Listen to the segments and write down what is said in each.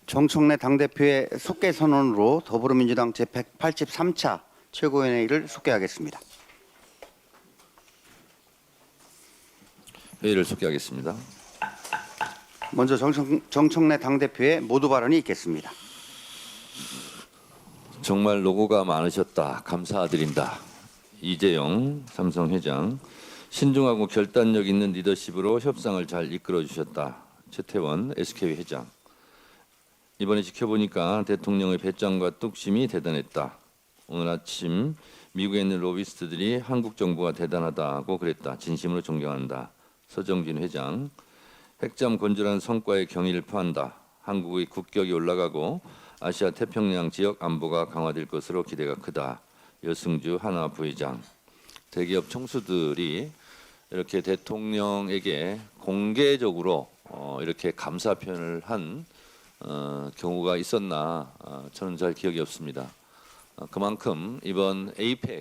정청래 당대표의 속개 선언으로 더불어민주당 제183차 최고위원회의를 속개하겠습니다. 회의를 속개하겠습니다. 먼저 정청래 당대표의 모두 발언이 있겠습니다. 정말 노고가 많으셨다. 감사드린다. 이재용 삼성회장, 신중하고 결단력 있는 리더십으로 협상을 잘 이끌어 주셨다. 최태원 SK 회장, 이번에 지켜보니까 대통령의 배짱과 뚝심이 대단했다. 오늘 아침 미국에 있는 로비스트들이 한국 정부가 대단하다고 그랬다. 진심으로 존경한다. 서정진 회장, 핵잠 건조한 성과에 경의를 표한다. 한국의 국격이 올라가고 아시아 태평양 지역 안보가 강화될 것으로 기대가 크다. 여승주 하나 부회장, 대기업 총수들이 이렇게 대통령에게 공개적으로 이렇게 감사 표현을 한 경우가 있었나 저는 잘 기억이 없습니다. 그만큼 이번 APEC과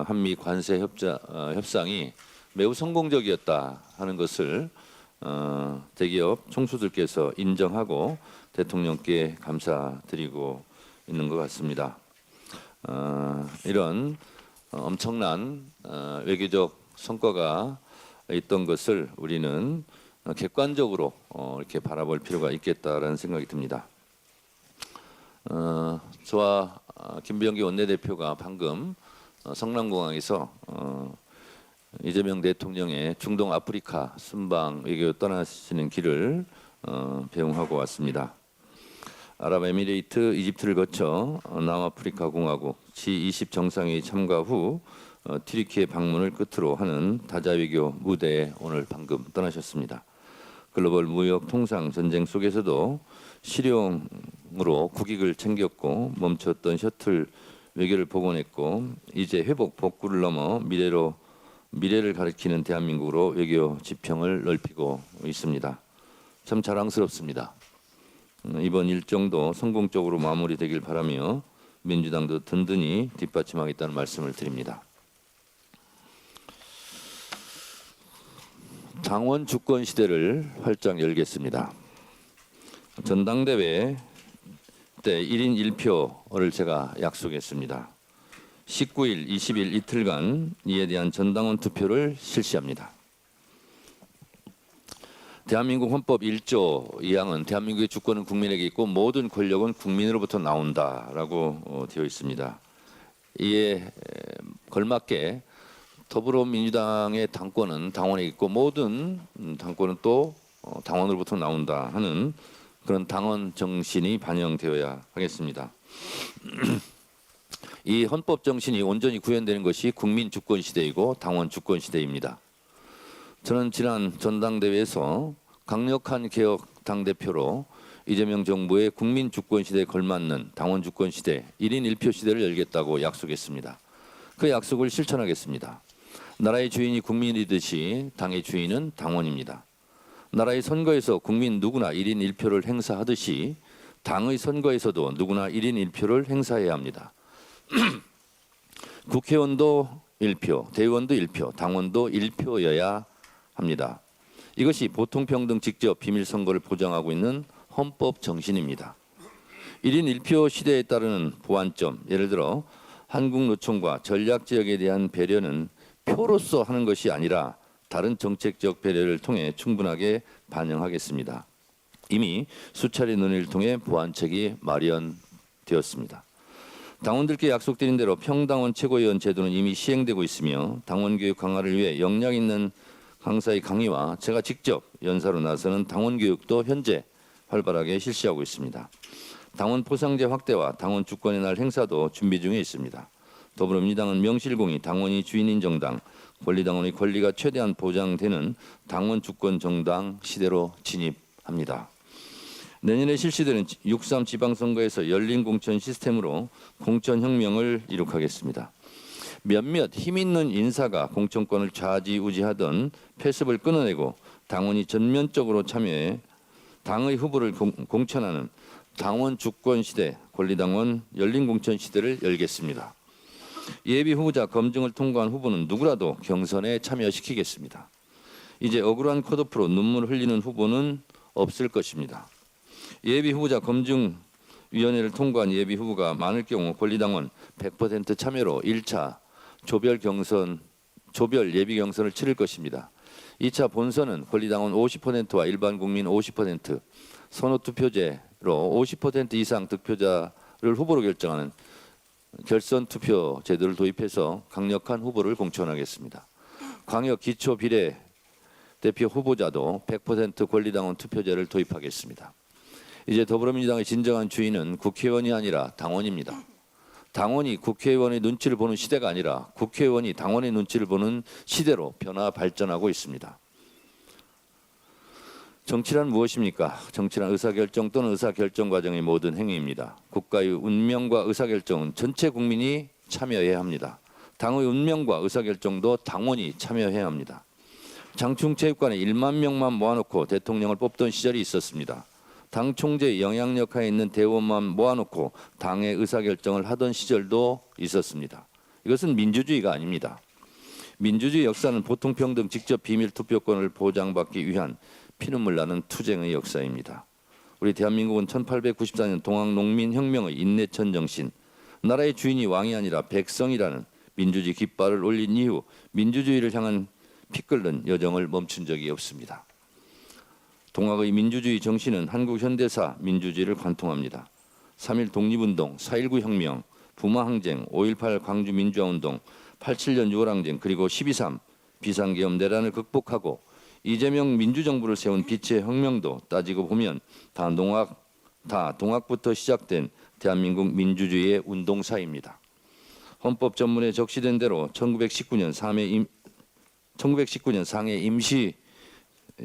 한미 관세 협상이 매우 성공적이었다 하는 것을 대기업 총수들께서 인정하고 대통령께 감사드리고 있는 것 같습니다. 이런 엄청난 외교적 성과가 있던 것을 우리는 객관적으로 이렇게 바라볼 필요가 있겠다라는 생각이 듭니다. 저와 김병기 원내대표가 방금 성남공항에서 이재명 대통령의 중동 아프리카 순방 외교 떠나시는 길을 배웅하고 왔습니다. 아랍에미레이트, 이집트를 거쳐 남아프리카 공화국 G20 정상회의 참가 후 튀르키예 방문을 끝으로 하는 다자 외교 무대에 오늘 방금 떠나셨습니다. 글로벌 무역 통상 전쟁 속에서도 실용으로 국익을 챙겼고 멈췄던 셔틀 외교를 복원했고 이제 회복 복구를 넘어 미래를 가리키는 대한민국으로 외교 지평을 넓히고 있습니다. 참 자랑스럽습니다. 이번 일정도 성공적으로 마무리되길 바라며 민주당도 든든히 뒷받침하겠다는 말씀을 드립니다. 당원 주권 시대를 활짝 열겠습니다. 전당대회 때 1인 1표를 제가 약속했습니다. 19일, 20일 이틀간 이에 대한 전당원 투표를 실시합니다. 대한민국 헌법 1조 2항은 대한민국의 주권은 국민에게 있고 모든 권력은 국민으로부터 나온다라고 되어 있습니다. 이에 걸맞게 더불어민주당의 당권은 당원에 있고 모든 당권은 또 당원으로부터 나온다 하는 그런 당원 정신이 반영되어야 하겠습니다. 이 헌법 정신이 온전히 구현되는 것이 국민 주권 시대이고 당원 주권 시대입니다. 저는 지난 전당대회에서 강력한 개혁 당대표로 이재명 정부의 국민 주권 시대에 걸맞는 당원 주권 시대 1인 1표 시대를 열겠다고 약속했습니다. 그 약속을 실천하겠습니다. 나라의 주인이 국민이듯이 당의 주인은 당원입니다. 나라의 선거에서 국민 누구나 1인 1표를 행사하듯이 당의 선거에서도 누구나 1인 1표를 행사해야 합니다. 국회의원도 1표, 대의원도 1표, 당원도 1표여야 합니다. 이것이 보통평등 직접 비밀선거를 보장하고 있는 헌법 정신입니다. 1인 1표 시대에 따르는 보완점, 예를 들어 한국노총과 전략지역에 대한 배려는 표로서 하는 것이 아니라 다른 정책적 배려를 통해 충분하게 반영하겠습니다. 이미 수차례 논의를 통해 보완책이 마련되었습니다. 당원들께 약속드린 대로 평당원 최고위원 제도는 이미 시행되고 있으며 당원교육 강화를 위해 역량 있는 강사의 강의와 제가 직접 연사로 나서는 당원교육도 현재 활발하게 실시하고 있습니다. 당원 포상제 확대와 당원 주권의 날 행사도 준비 중에 있습니다. 더불어민주당은 명실공히 당원이 주인인 정당, 권리당원의 권리가 최대한 보장되는 당원 주권 정당 시대로 진입합니다. 내년에 실시되는 6.3 지방선거에서 열린 공천 시스템으로 공천혁명을 이룩하겠습니다. 몇몇 힘있는 인사가 공천권을 좌지우지하던 폐습을 끊어내고 당원이 전면적으로 참여해 당의 후보를 공천하는 당원 주권 시대, 권리당원 열린 공천 시대를 열겠습니다. 예비 후보자 검증을 통과한 후보는 누구라도 경선에 참여시키겠습니다. 이제 억울한 컷오프로 눈물 흘리는 후보는 없을 것입니다. 예비 후보자 검증위원회를 통과한 예비 후보가 많을 경우 권리당원 100% 참여로 1차 조별 예비 경선을 치를 것입니다. 2차 본선은 권리당원 50%와 일반 국민 50%, 선호투표제로 50% 이상 득표자를 후보로 결정하는 결선 투표 제도를 도입해서 강력한 후보를 공천하겠습니다. 광역 기초 비례 대표 후보자도 100% 권리당원 투표제를 도입하겠습니다. 이제 더불어민주당의 진정한 주인은 국회의원이 아니라 당원입니다. 당원이 국회의원의 눈치를 보는 시대가 아니라 국회의원이 당원의 눈치를 보는 시대로 변화 발전하고 있습니다. 정치란 무엇입니까? 정치란 의사결정 또는 의사결정 과정의 모든 행위입니다. 국가의 운명과 의사결정은 전체 국민이 참여해야 합니다. 당의 운명과 의사결정도 당원이 참여해야 합니다. 장충체육관에 1만 명만 모아놓고 대통령을 뽑던 시절이 있었습니다. 당 총재의 영향력 하에 있는 대의원만 모아놓고 당의 의사결정을 하던 시절도 있었습니다. 이것은 민주주의가 아닙니다. 민주주의 역사는 보통평등 직접 비밀투표권을 보장받기 위한 피눈물 나는 투쟁의 역사입니다. 우리 대한민국은 1894년 동학농민혁명의 인내천 정신, 나라의 주인이 왕이 아니라 백성이라는 민주주의 깃발을 올린 이후 민주주의를 향한 피 끓는 여정을 멈춘 적이 없습니다. 동학의 민주주의 정신은 한국 현대사 민주주의를 관통합니다. 3.1 독립운동, 4.19 혁명, 부마항쟁, 5.18 광주 민주화운동, 87년 6월항쟁 그리고 12.3 비상계엄 내란을 극복하고 이재명 민주정부를 세운 빛의 혁명도 따지고 보면 다 동학부터 시작된 대한민국 민주주의의 운동사입니다. 헌법 전문에 적시된 대로 1919년 상해 임시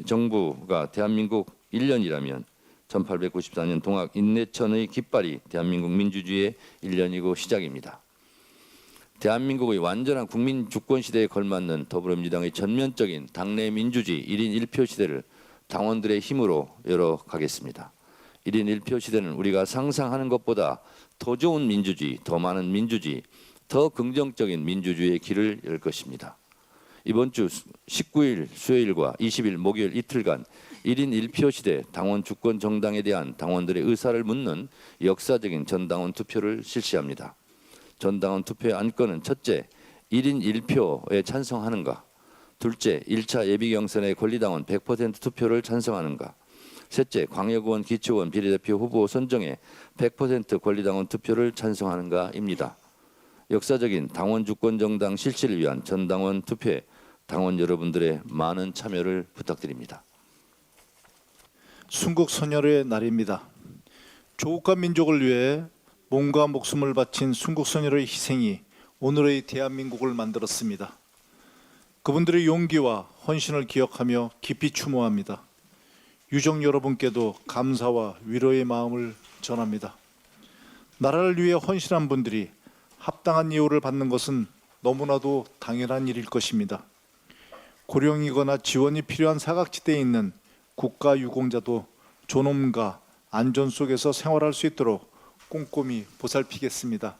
정부가 대한민국 1년이라면 1894년 동학 인내천의 깃발이 대한민국 민주주의의 1년이고 시작입니다. 대한민국의 완전한 국민 주권 시대에 걸맞는 더불어민주당의 전면적인 당내 민주주의 1인 1표 시대를 당원들의 힘으로 열어가겠습니다. 1인 1표 시대는 우리가 상상하는 것보다 더 좋은 민주주의, 더 많은 민주주의, 더 긍정적인 민주주의의 길을 열 것입니다. 이번 주 19일 수요일과 20일 목요일 이틀간 1인 1표 시대 당원 주권 정당에 대한 당원들의 의사를 묻는 역사적인 전당원 투표를 실시합니다. 전당원 투표의 안건은 첫째, 1인 1표에 찬성하는가, 둘째, 1차 예비경선의 권리당원 100% 투표를 찬성하는가, 셋째, 광역의원, 기초의원, 비례대표 후보 선정에 100% 권리당원 투표를 찬성하는가입니다. 역사적인 당원 주권 정당 실시를 위한 전당원 투표에 당원 여러분들의 많은 참여를 부탁드립니다. 순국선열의 날입니다. 조국과 민족을 위해 몸과 목숨을 바친 순국선열의 희생이 오늘의 대한민국을 만들었습니다. 그분들의 용기와 헌신을 기억하며 깊이 추모합니다. 유족 여러분께도 감사와 위로의 마음을 전합니다. 나라를 위해 헌신한 분들이 합당한 예우를 받는 것은 너무나도 당연한 일일 것입니다. 고령이거나 지원이 필요한 사각지대에 있는 국가유공자도 존엄과 안전 속에서 생활할 수 있도록 꼼꼼히 보살피겠습니다.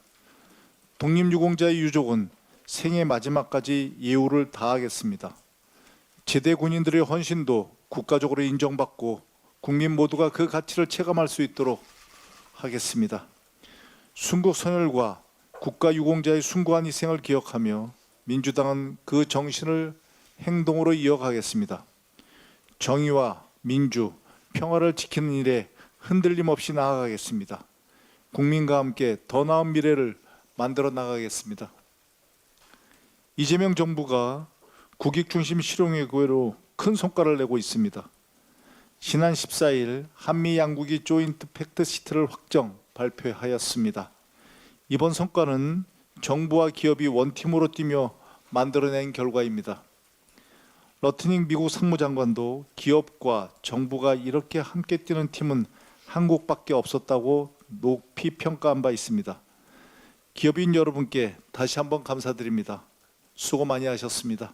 독립유공자의 유족은 생애 마지막까지 예우를 다하겠습니다. 제대 군인들의 헌신도 국가적으로 인정받고 국민 모두가 그 가치를 체감할 수 있도록 하겠습니다. 순국선열과 국가유공자의 숭고한 희생을 기억하며 민주당은 그 정신을 행동으로 이어가겠습니다. 정의와 민주, 평화를 지키는 일에 흔들림 없이 나아가겠습니다. 국민과 함께 더 나은 미래를 만들어 나가겠습니다. 이재명 정부가 국익 중심 실용외교로 큰 성과를 내고 있습니다. 지난 14일 한미 양국이 조인트 팩트시트를 확정 발표하였습니다. 이번 성과는 정부와 기업이 원팀으로 뛰며 만들어낸 결과입니다. 러트닝 미국 상무장관도 기업과 정부가 이렇게 함께 뛰는 팀은 한국밖에 없었다고 높이 평가한 바 있습니다. 기업인 여러분께 다시 한번 감사드립니다. 수고 많이 하셨습니다.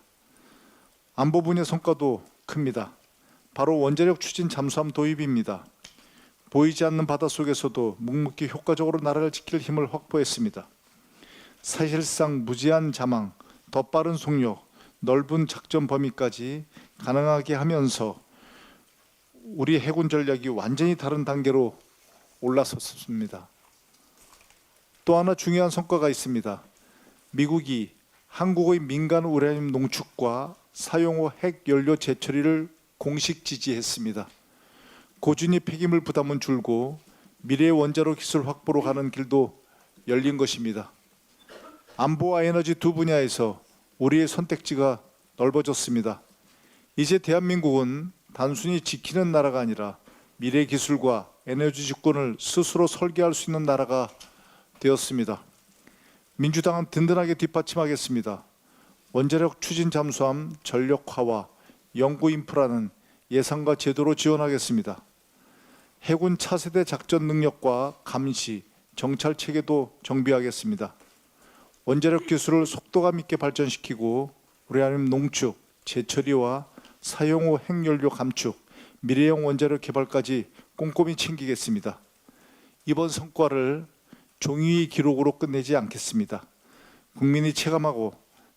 안보 분야 성과도 큽니다. 바로 원자력 추진 잠수함 도입입니다. 보이지 않는 바닷속에서도 묵묵히 효과적으로 나라를 지킬 힘을 확보했습니다. 사실상 무제한 자망, 더 빠른 속력, 넓은 작전 범위까지 가능하게 하면서 우리 해군 전략이 완전히 다른 단계로 올라섰습니다. 또 하나 중요한 성과가 있습니다. 미국이 한국의 민간 우라늄 농축과 사용 후 핵 연료 재처리를 공식 지지했습니다. 고준위 폐기물 부담은 줄고 미래의 원자로 기술 확보로 가는 길도 열린 것입니다. 안보와 에너지 두 분야에서 우리의 선택지가 넓어졌습니다. 이제 대한민국은 단순히 지키는 나라가 아니라 미래 기술과 에너지 주권을 스스로 설계할 수 있는 나라가 되었습니다. 민주당은 든든하게 뒷받침하겠습니다. 원자력 추진 잠수함 전력화와 연구 인프라는 예산과 제도로 지원하겠습니다. 해군 차세대 작전 능력과 감시, 정찰 체계도 정비하겠습니다. 원자력 기술을 속도감 있게 발전시키고 우라늄 농축, 재처리와 사용 후 핵연료 감축, 미래형 원자력 개발까지 꼼꼼히 챙기겠습니다. 이번 성과를 종이의 기록으로 끝내지 않겠습니다. 국민이 체감하고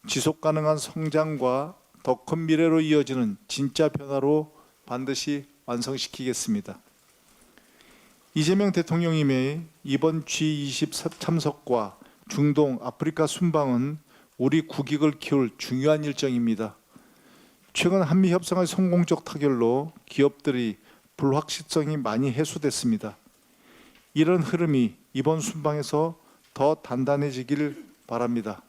지속 가능한 성장과 더 큰 미래로 이어지는 진짜 변화로 반드시 완성시키겠습니다. 이재명 대통령님의 이번 G20 참석과 중동, 아프리카 순방은 우리 국익을 키울 중요한 일정입니다. 최근 한미 협상의 성공적 타결로 기업들이 불확실성이 많이 해소됐습니다. 이런 흐름이 이번 순방에서 더 단단해지길 바랍니다.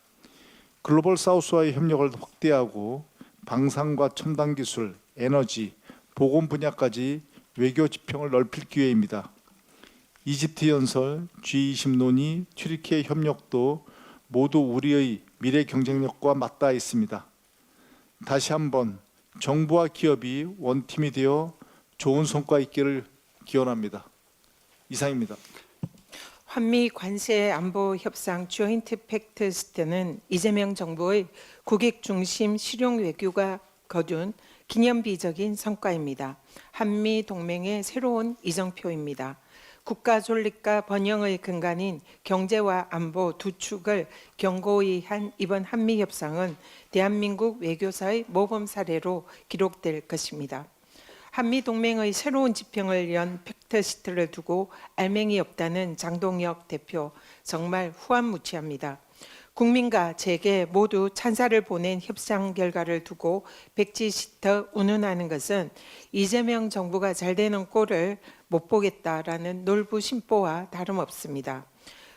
글로벌 사우스와의 협력을 확대하고 방산과 첨단 기술, 에너지, 보건 분야까지 외교 지평을 넓힐 기회입니다. 이집트 연설, G20 논의, 튀르키예 협력도 모두 우리의 미래 경쟁력과 맞닿아 있습니다. 다시 한번 정부와 기업이 원팀이 되어 좋은 성과 있기를 기원합니다. 이상입니다. 한미 관세 안보 협상 조인트 팩트스트는 이재명 정부의 국익 중심 실용 외교가 거둔 기념비적인 성과입니다. 한미 동맹의 새로운 이정표입니다. 국가 존립과 번영의 근간인 경제와 안보 두 축을 견고히 한 이번 한미 협상은 대한민국 외교사의 모범 사례로 기록될 것입니다. 한미 동맹의 새로운 지평을 연 팩트시트를 두고 알맹이 없다는 장동혁 대표 정말 후한무치합니다. 국민과 재계 모두 찬사를 보낸 협상 결과를 두고 백지시터 운운하는 것은 이재명 정부가 잘 되는 꼴을 못 보겠다라는 놀부심보와 다름없습니다.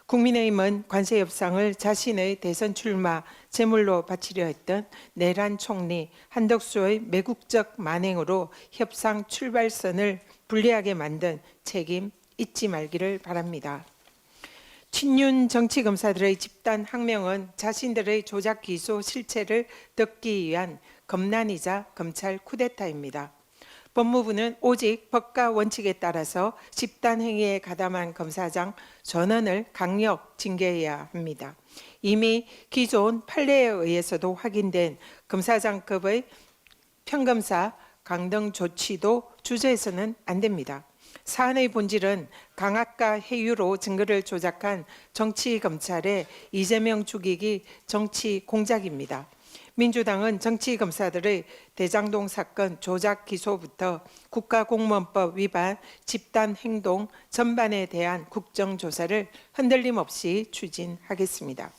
국민의힘은 관세 협상을 자신의 대선 출마 제물로 바치려 했던 내란 총리 한덕수의 매국적 만행으로 협상 출발선을 불리하게 만든 책임 잊지 말기를 바랍니다. 친윤 정치검사들의 집단 항명은 자신들의 조작 기소 실체를 덮기 위한 검난이자 검찰 쿠데타입니다. 법무부는 오직 법과 원칙에 따라서 집단 행위에 가담한 검사장 전원을 강력 징계해야 합니다. 이미 기존 판례에 의해서도 확인된 검사장급의 평검사 강등 조치도 주저해서는 안 됩니다. 사안의 본질은 강압과 해유로 증거를 조작한 정치검찰의 이재명 죽이기 정치 공작입니다. 민주당은 정치검사들의 대장동 사건 조작 기소부터 국가공무원법 위반 집단 행동 전반에 대한 국정조사를 흔들림 없이 추진하겠습니다.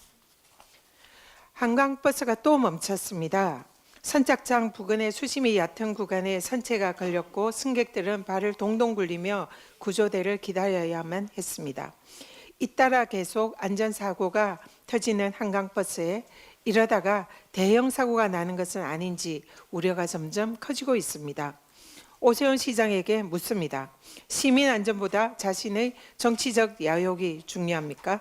한강버스가 또 멈췄습니다. 선착장 부근의 수심이 얕은 구간에 선체가 걸렸고 승객들은 발을 동동 굴리며 구조대를 기다려야만 했습니다. 잇따라 계속 안전사고가 터지는 한강버스에 이러다가 대형 사고가 나는 것은 아닌지 우려가 점점 커지고 있습니다. 오세훈 시장에게 묻습니다. 시민 안전보다 자신의 정치적 야욕이 중요합니까?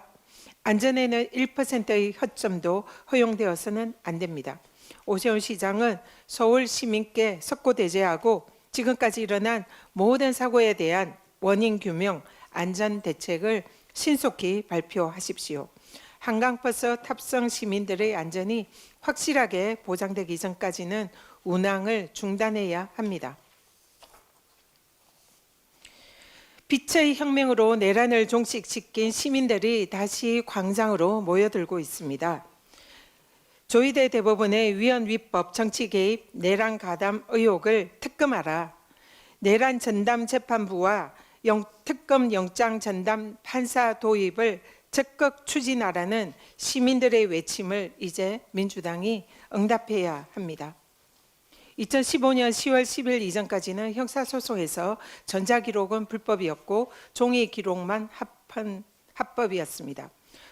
안전에는 1%의 허점도 허용되어서는 안 됩니다. 오세훈 시장은 서울 시민께 석고대죄하고 지금까지 일어난 모든 사고에 대한 원인 규명, 안전 대책을 신속히 발표하십시오. 한강버스 탑승 시민들의 안전이 확실하게 보장되기 전까지는 운항을 중단해야 합니다. 빛의 혁명으로 내란을 종식시킨 시민들이 다시 광장으로 모여들고 있습니다. 조희대 대법원의 위헌 위법 정치 개입 내란 가담 의혹을 특검하라. 내란 전담 재판부와 특검 영장 전담 판사 도입을 적극 추진하라는 시민들의 외침을 이제 민주당이 응답해야 합니다. 2015년 10월 10일 이전까지는 형사소송에서 전자기록은 불법이었고 종이 기록만 합법이었습니다.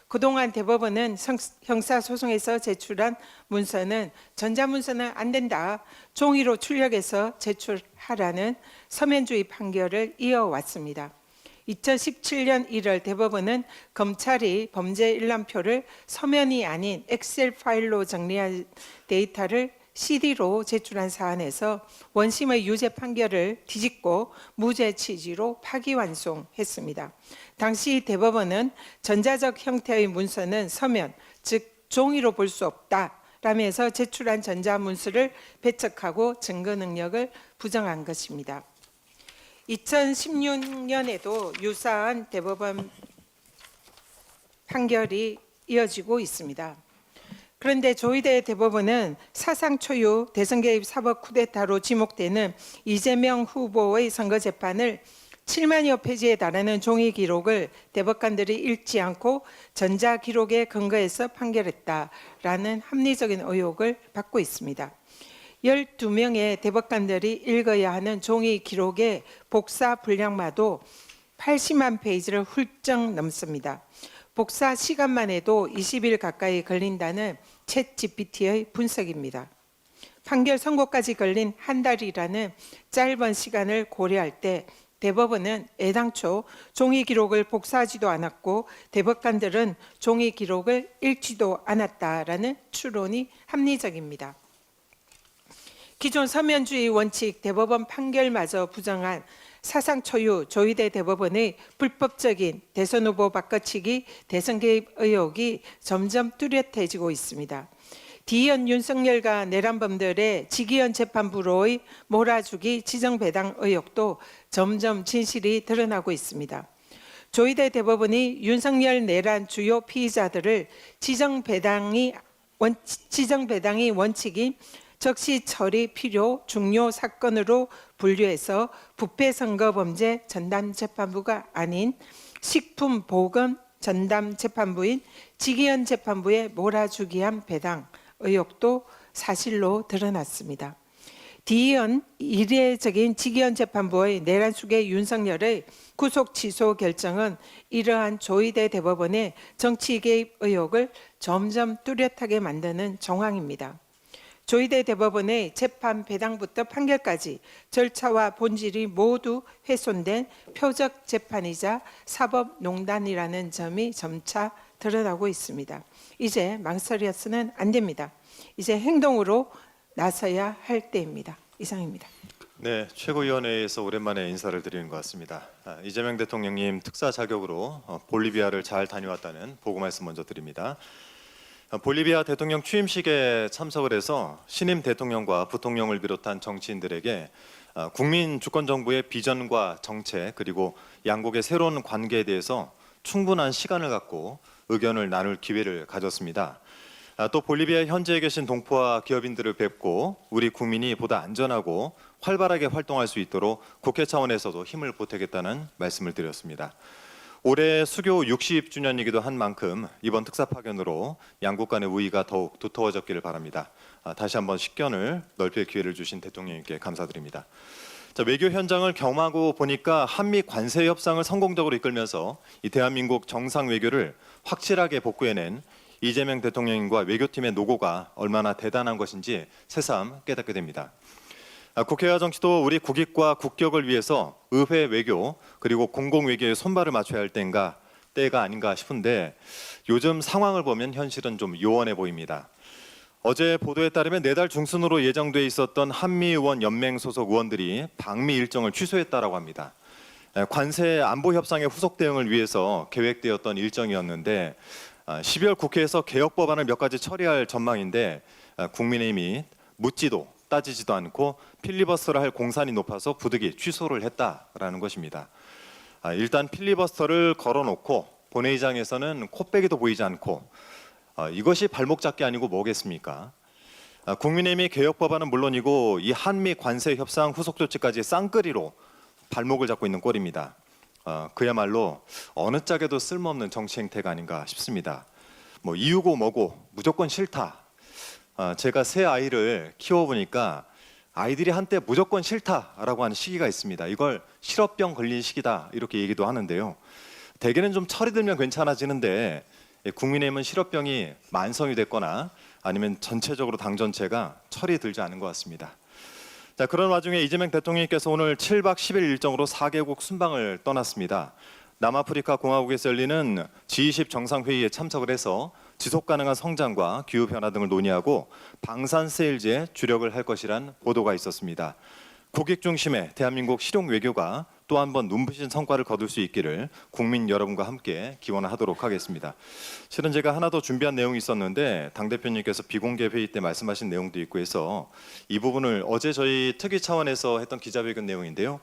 그동안 대법원은 형사소송에서 제출한 문서는 전자문서는 안 된다, 종이로 출력해서 제출하라는 서면주의 판결을 이어왔습니다. 2017년 1월 대법원은 검찰이 범죄 일람표를 서면이 아닌 엑셀 파일로 정리한 데이터를 CD로 제출한 사안에서 원심의 유죄 판결을 뒤집고 무죄 취지로 파기환송했습니다. 당시 대법원은 전자적 형태의 문서는 서면, 즉 종이로 볼 수 없다라면서 제출한 전자문서를 배척하고 증거 능력을 부정한 것입니다. 2016년에도 유사한 대법원 판결이 이어지고 있습니다. 그런데 조희대 대법원은 사상 초유 대선 개입 사법 쿠데타로 지목되는 이재명 후보의 선거 재판을 7만여 페이지에 달하는 종이 기록을 대법관들이 읽지 않고 전자 기록에 근거해서 판결했다라는 합리적인 의혹을 받고 있습니다. 12명의 대법관들이 읽어야 하는 종이 기록의 복사 분량마도 80만 페이지를 훌쩍 넘습니다. 복사 시간만 해도 20일 가까이 걸린다는 챗 GPT의 분석입니다. 판결 선고까지 걸린 한 달이라는 짧은 시간을 고려할 때 대법원은 애당초 종이 기록을 복사하지도 않았고 대법관들은 종이 기록을 읽지도 않았다라는 추론이 합리적입니다. 기존 서면주의 원칙 대법원 판결마저 부정한 사상 초유 조희대 대법원의 불법적인 대선 후보 바꿔치기 대선 개입 의혹이 점점 뚜렷해지고 있습니다. 디현 윤석열과 내란범들의 지기현 재판부로의 몰아주기 지정배당 의혹도 점점 진실이 드러나고 있습니다. 조희대 대법원이 윤석열 내란 주요 피의자들을 지정배당이 원칙인 적시 처리 필요 중요 사건으로 분류해서 부패선거범죄 전담재판부가 아닌 식품보건 전담재판부인 지기현 재판부에 몰아주기한 배당 의혹도 사실로 드러났습니다. 디현 이례적인 지기현 재판부의 내란 수괴 윤석열의 구속 취소 결정은 이러한 조희대 대법원의 정치 개입 의혹을 점점 뚜렷하게 만드는 정황입니다. 조희대 대법원의 재판 배당부터 판결까지 절차와 본질이 모두 훼손된 표적 재판이자 사법농단이라는 점이 점차 드러나고 있습니다. 이제 망설여서는 안 됩니다. 이제 행동으로 나서야 할 때입니다. 이상입니다. 네, 최고위원회에서 오랜만에 인사를 드리는 것 같습니다. 이재명 대통령님 특사 자격으로 볼리비아를 잘 다녀왔다는 보고 말씀 먼저 드립니다. 볼리비아 대통령 취임식에 참석을 해서 신임 대통령과 부통령을 비롯한 정치인들에게 국민 주권 정부의 비전과 정책 그리고 양국의 새로운 관계에 대해서 충분한 시간을 갖고 의견을 나눌 기회를 가졌습니다. 또 볼리비아에 현지에 계신 동포와 기업인들을 뵙고 우리 국민이 보다 안전하고 활발하게 활동할 수 있도록 국회 차원에서도 힘을 보태겠다는 말씀을 드렸습니다. 올해 수교 60주년이기도 한 만큼 이번 특사 파견으로 양국 간의 우위가 더욱 두터워졌기를 바랍니다. 다시 한번 식견을 넓힐 기회를 주신 대통령님께 감사드립니다. 자, 외교 현장을 경험하고 보니까 한미 관세 협상을 성공적으로 이끌면서 이 대한민국 정상 외교를 확실하게 복구해낸 이재명 대통령과 외교팀의 노고가 얼마나 대단한 것인지 새삼 깨닫게 됩니다. 국회와 정치도 우리 국익과 국격을 위해서 의회 외교 그리고 공공 외교에 손발을 맞춰야 할 때가 아닌가 싶은데 요즘 상황을 보면 현실은 좀 요원해 보입니다. 어제 보도에 따르면 내달 중순으로 예정돼 있었던 한미의원 연맹 소속 의원들이 방미 일정을 취소했다라고 합니다. 관세 안보 협상의 후속 대응을 위해서 계획되었던 일정이었는데 12월 국회에서 개혁 법안을 몇 가지 처리할 전망인데 국민의힘이 묻지도 따지지도 않고 필리버스터를 할 공산이 높아서 부득이 취소를 했다라는 것입니다. 일단 필리버스터를 걸어놓고 본회의장에서는 코빼기도 보이지 않고 이것이 발목 잡기 아니고 뭐겠습니까? 국민의힘이 개혁 법안은 물론이고 이 한미 관세 협상 후속 조치까지 쌍끌이로 발목을 잡고 있는 꼴입니다. 그야말로 어느 짝에도 쓸모없는 정치 행태가 아닌가 싶습니다. 뭐 이유고 뭐고 무조건 싫다. 제가 새 아이를 키워보니까 아이들이 한때 무조건 싫다라고 하는 시기가 있습니다. 이걸 실업병 걸린 시기다 이렇게 얘기도 하는데요. 대개는 좀 철이 들면 괜찮아지는데 국민의힘은 실업병이 만성이 됐거나 아니면 전체적으로 당 전체가 철이 들지 않은 것 같습니다. 자, 그런 와중에 이재명 대통령께서 오늘 7박 10일 일정으로 4개국 순방을 떠났습니다. 남아프리카 공화국에서 열리는 G20 정상회의에 참석을 해서 지속 가능한 성장과 기후 변화 등을 논의하고 방산 세일즈에 주력을 할 것이란 보도가 있었습니다. 국익 중심의 대한민국 실용 외교가 또 한 번 눈부신 성과를 거둘 수 있기를 국민 여러분과 함께 기원하도록 하겠습니다. 실은 제가 하나 더 준비한 내용이 있었는데 당대표님께서 비공개 회의 때 말씀하신 내용도 있고 해서 이 부분을 어제 저희 특위 차원에서 했던 기자회견 내용인데요.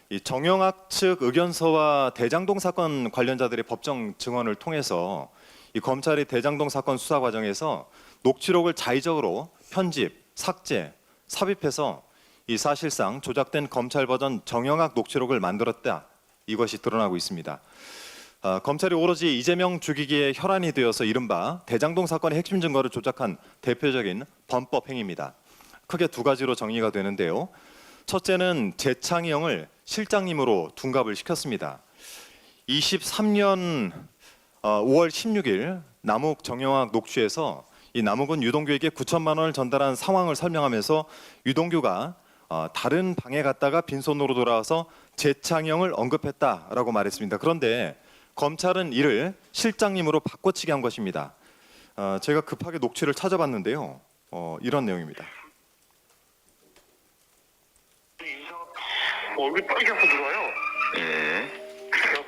이 정영학 측 의견서와 대장동 사건 관련자들의 법정 증언을 통해서 이 검찰이 대장동 사건 수사 과정에서 녹취록을 자의적으로 편집, 삭제, 삽입해서 이 사실상 조작된 검찰 버전 정영학 녹취록을 만들었다. 이것이 드러나고 있습니다. 검찰이 오로지 이재명 죽이기에 혈안이 되어서 이른바 대장동 사건의 핵심 증거를 조작한 대표적인 범법 행위입니다. 크게 두 가지로 정리가 되는데요. 첫째는 재창영을 실장님으로 둔갑을 시켰습니다. 23년 5월 16일 남욱 정영학 녹취에서 이 남욱은 유동규에게 9천만 원을 전달한 상황을 설명하면서 유동규가 다른 방에 갔다가 빈손으로 돌아와서 재창영을 언급했다라고 말했습니다. 그런데 검찰은 이를 실장님으로 바꿔치기 한 것입니다. 제가 급하게 녹취를 찾아봤는데요. 이런 내용입니다. 얼굴이 빨개서 들어와요. 그래서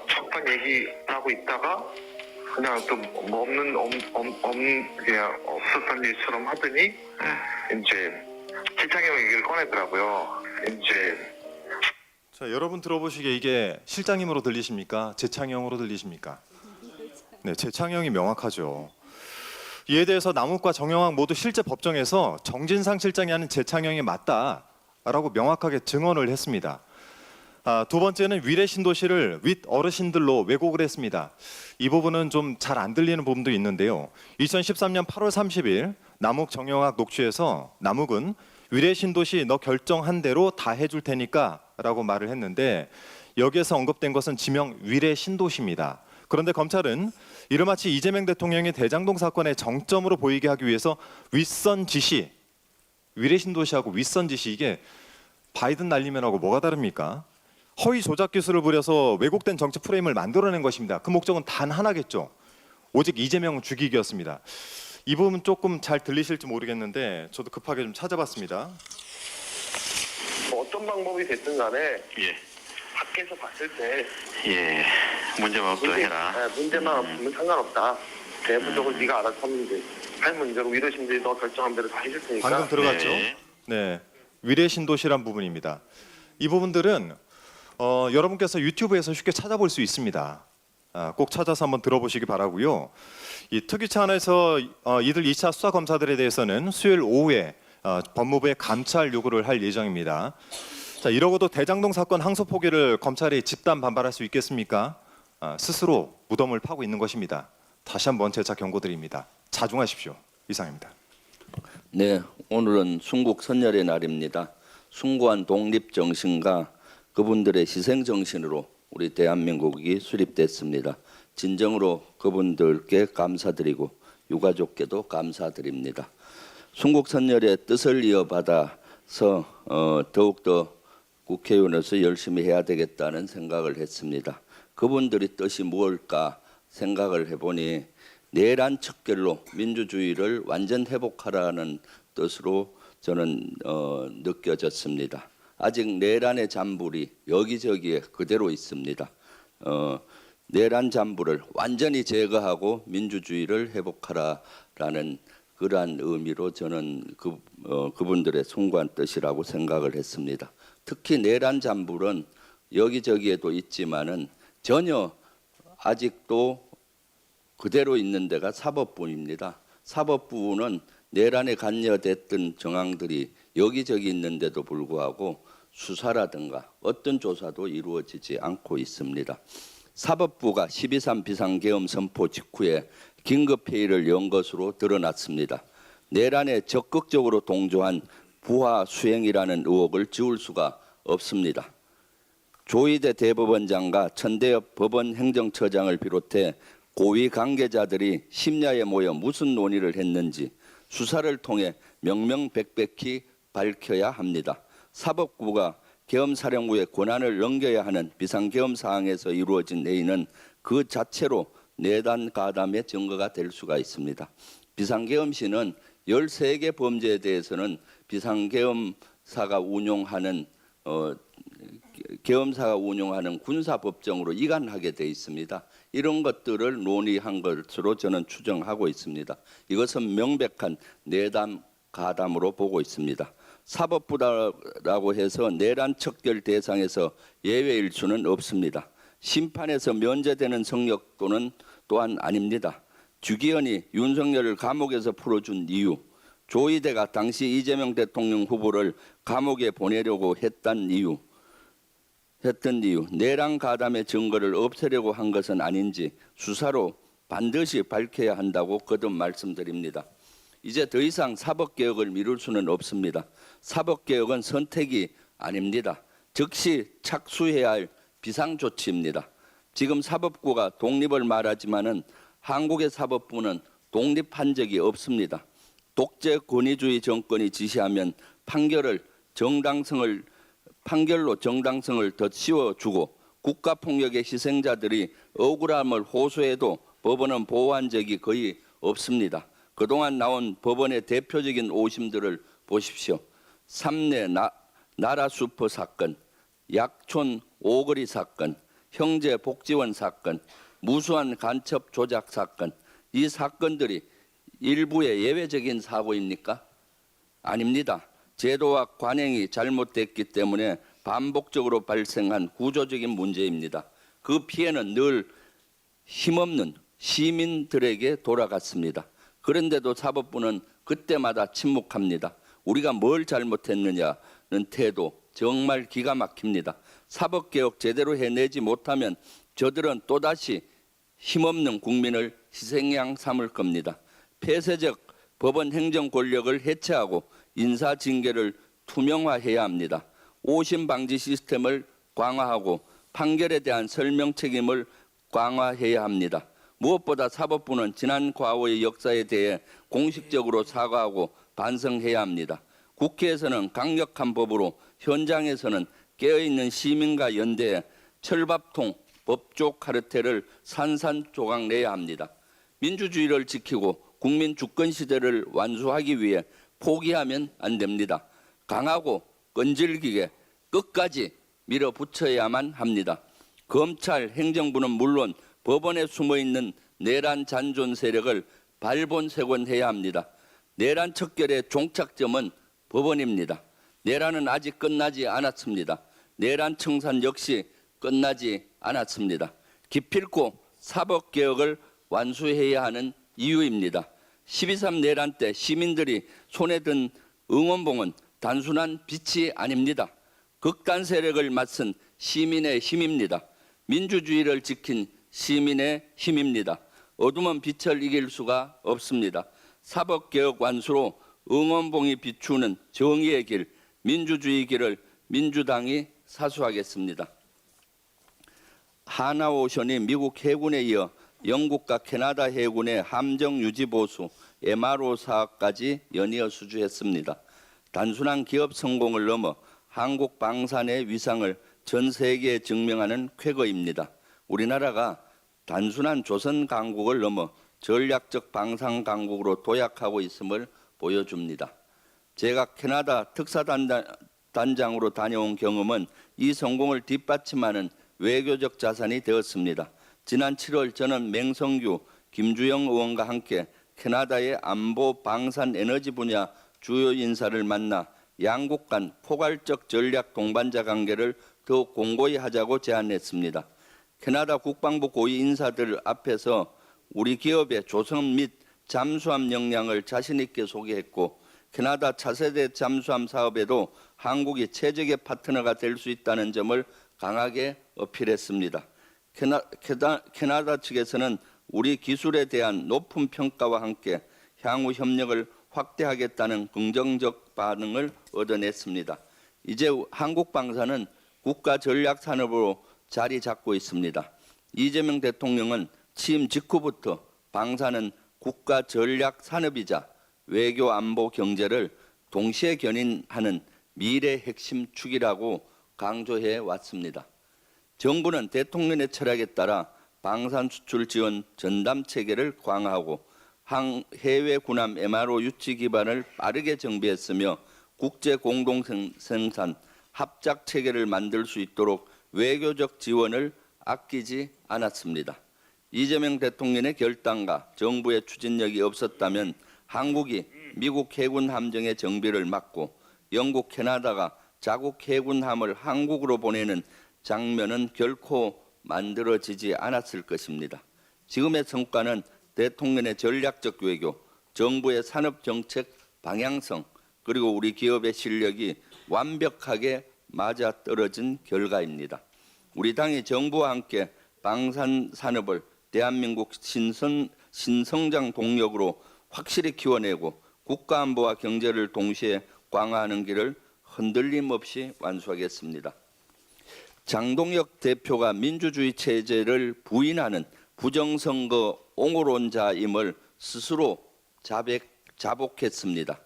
잠깐 얘기하고 있다가 그냥 또 뭐 그냥 없었던 일처럼 하더니 이제 실장형 얘기를 꺼내더라고요. 이제 자, 여러분 들어보시기에 이게 실장님으로 들리십니까? 재창영으로 들리십니까? 네, 재창영이 명확하죠. 이에 대해서 남욱과 정영학 모두 실제 법정에서 정진상 실장이 하는 재창영이 맞다라고 명확하게 증언을 했습니다. 두 번째는 위례 신도시를 윗 어르신들로 왜곡을 했습니다. 이 부분은 좀 잘 안 들리는 부분도 있는데요. 2013년 8월 30일 남욱 정영학 녹취에서 남욱은 위례 신도시 너 결정한 대로 다 해줄 테니까 라고 말을 했는데 여기에서 언급된 것은 지명 위례 신도시입니다. 그런데 검찰은 이르마치 이재명 대통령이 대장동 사건의 정점으로 보이게 하기 위해서 윗선 지시, 위례 신도시하고 윗선 지시 이게 바이든 날리면하고 뭐가 다릅니까? 허위 조작 기술을 부려서 왜곡된 정치 프레임을 만들어낸 것입니다. 그 목적은 단 하나겠죠. 오직 이재명 죽이기였습니다. 이 부분 조금 잘 들리실지 모르겠는데 저도 급하게 좀 찾아봤습니다. 어떤 방법이 됐든 간에 밖에서 봤을 때 문제만 없도록 해라. 문제만 없으면 상관없다. 내부적으로 네가 알아서 하면 돼. 할 문제로 위로신들이 너 결정한 대로 다 해줄 테니까. 방금 들어갔죠? 네, 위례 신도시란 부분입니다. 이 부분들은 여러분께서 유튜브에서 쉽게 찾아볼 수 있습니다. 꼭 찾아서 한번 들어보시기 바라고요. 이 특위 차원에서 이들 2차 수사 검사들에 대해서는 수요일 오후에 법무부에 감찰 요구를 할 예정입니다. 자, 이러고도 대장동 사건 항소 포기를 검찰이 집단 반발할 수 있겠습니까? 스스로 무덤을 파고 있는 것입니다. 다시 한번 재차 경고드립니다. 자중하십시오. 이상입니다. 네, 오늘은 순국 선열의 날입니다. 숭고한 독립 정신과 그분들의 희생 정신으로 우리 대한민국이 수립됐습니다. 진정으로 그분들께 감사드리고 유가족께도 감사드립니다. 순국 선열의 뜻을 이어받아서 더욱더 국회의원으로서 열심히 해야 되겠다는 생각을 했습니다. 그분들의 뜻이 무엇일까 생각을 해보니 내란 척결로 민주주의를 완전 회복하라는 뜻으로 저는 느껴졌습니다. 아직 내란의 잔불이 여기저기에 그대로 있습니다. 내란 잔불을 완전히 제거하고 민주주의를 회복하라라는 그러한 의미로 저는 그분들의 숭고한 뜻이라고 생각을 했습니다. 특히 내란 잔불은 여기저기에도 있지만은 전혀 아직도 그대로 있는 데가 사법부입니다. 사법부는 내란에 관여됐던 정황들이 여기저기 있는데도 불구하고 수사라든가 어떤 조사도 이루어지지 않고 있습니다. 사법부가 12.3 비상계엄 선포 직후에 긴급회의를 연 것으로 드러났습니다. 내란에 적극적으로 동조한 부하 수행이라는 의혹을 지울 수가 없습니다. 조희대 대법원장과 천대엽 법원 행정처장을 비롯해 고위 관계자들이 심야에 모여 무슨 논의를 했는지 수사를 통해 명명백백히 밝혀야 합니다. 사법부가 계엄사령부의 권한을 넘겨야 하는 비상계엄 사항에서 이루어진 회의는 그 자체로 내란 가담의 증거가 될 수가 있습니다. 비상계엄 시는 13개 범죄에 대해서는 비상계엄사가 운용하는 계엄사가 운용하는 군사법정으로 이관하게 돼 있습니다. 이런 것들을 논의한 것으로 저는 추정하고 있습니다. 이것은 명백한 내란 가담으로 보고 있습니다. 사법부라고 해서 내란 척결 대상에서 예외일 수는 없습니다. 심판에서 면제되는 성역도는 또한 아닙니다. 주기현이 윤석열을 감옥에서 풀어준 이유, 조희대가 당시 이재명 대통령 후보를 감옥에 보내려고 했던 이유, 내란 가담의 증거를 없애려고 한 것은 아닌지 수사로 반드시 밝혀야 한다고 거듭 말씀드립니다. 이제 더 이상 사법개혁을 미룰 수는 없습니다. 사법개혁은 선택이 아닙니다. 즉시 착수해야 할 비상조치입니다. 지금 사법부가 독립을 말하지만은 한국의 사법부는 독립한 적이 없습니다. 독재 권위주의 정권이 지시하면 판결로 정당성을 더 씌워주고 국가폭력의 희생자들이 억울함을 호소해도 법원은 보호한 적이 거의 없습니다. 그동안 나온 법원의 대표적인 오심들을 보십시오. 삼내 나라수퍼 사건, 약촌 오거리 사건, 형제 복지원 사건, 무수한 간첩 조작 사건, 이 사건들이 일부의 예외적인 사고입니까? 아닙니다. 제도와 관행이 잘못됐기 때문에 반복적으로 발생한 구조적인 문제입니다. 그 피해는 늘 힘없는 시민들에게 돌아갔습니다. 그런데도 사법부는 그때마다 침묵합니다. 우리가 뭘 잘못했느냐는 태도 정말 기가 막힙니다. 사법개혁 제대로 해내지 못하면 저들은 또다시 힘없는 국민을 희생양 삼을 겁니다. 폐쇄적 법원 행정 권력을 해체하고 인사징계를 투명화해야 합니다. 오심 방지 시스템을 강화하고 판결에 대한 설명 책임을 강화해야 합니다. 무엇보다 사법부는 지난 과거의 역사에 대해 공식적으로 사과하고 반성해야 합니다. 국회에서는 강력한 법으로, 현장에서는 깨어있는 시민과 연대해 철밥통 법조 카르텔을 산산조각 내야 합니다. 민주주의를 지키고 국민 주권 시대를 완수하기 위해 포기하면 안 됩니다. 강하고 끈질기게 끝까지 밀어붙여야만 합니다. 검찰, 행정부는 물론 법원에 숨어있는 내란 잔존 세력을 발본색원해야 합니다. 내란 척결의 종착점은 법원입니다. 내란은 아직 끝나지 않았습니다. 내란 청산 역시 끝나지 않았습니다. 기필코 사법개혁을 완수해야 하는 이유입니다. 12.3 내란 때 시민들이 손에 든 응원봉은 단순한 빛이 아닙니다. 극단 세력을 맞선 시민의 힘입니다. 민주주의를 지킨 시민의 힘입니다. 어둠은 빛을 이길 수가 없습니다. 사법개혁 완수로 응원봉이 비추는 정의의 길, 민주주의 길을 민주당이 사수하겠습니다. 하나오션이 미국 해군에 이어 영국과 캐나다 해군의 함정 유지 보수 MRO 사업까지 연이어 수주했습니다. 단순한 기업 성공을 넘어 한국 방산의 위상을 전 세계에 증명하는 쾌거입니다. 우리나라가 단순한 조선 강국을 넘어 전략적 방산 강국으로 도약하고 있음을 보여줍니다. 제가 캐나다 특사단장으로 다녀온 경험은 이 성공을 뒷받침하는 외교적 자산이 되었습니다. 지난 7월 저는 맹성규, 김주영 의원과 함께 캐나다의 안보, 방산, 에너지 분야 주요 인사를 만나 양국 간 포괄적 전략 동반자 관계를 더욱 공고히 하자고 제안했습니다. 캐나다 국방부 고위 인사들 앞에서 우리 기업의 조성 및 잠수함 역량을 자신 있게 소개했고 캐나다 차세대 잠수함 사업에도 한국이 최적의 파트너가 될 수 있다는 점을 강하게 어필했습니다. 캐나다 측에서는 우리 기술에 대한 높은 평가와 함께 향후 협력을 확대하겠다는 긍정적 반응을 얻어냈습니다. 이제 한국 방사는 국가 전략 산업으로 자리 잡고 있습니다. 이재명 대통령은 취임 직후부터 방사는 국가 전략 산업이자 외교 안보 경제를 동시에 견인하는 미래 핵심 축이라고 강조해 왔습니다. 정부는 대통령의 철학에 따라 방산 수출 지원 전담 체계를 강화하고 해외 군함 MRO 유치 기반을 빠르게 정비했으며 국제 공동 생산 합작 체계를 만들 수 있도록 외교적 지원을 아끼지 않았습니다. 이재명 대통령의 결단과 정부의 추진력이 없었다면 한국이 미국 해군 함정의 정비를 막고 영국, 캐나다가 자국 해군함을 한국으로 보내는 장면은 결코 만들어지지 않았을 것입니다. 지금의 성과는 대통령의 전략적 외교, 정부의 산업 정책 방향성, 그리고 우리 기업의 실력이 완벽하게 맞아떨어진 결과입니다. 우리 당이 정부와 함께 방산 산업을 대한민국 신성장 동력으로 확실히 키워내고 국가안보와 경제를 동시에 강화하는 길을 흔들림 없이 완수하겠습니다. 장동혁 대표가 민주주의 체제를 부인하는 부정선거 옹호론자임을 스스로 자복했습니다.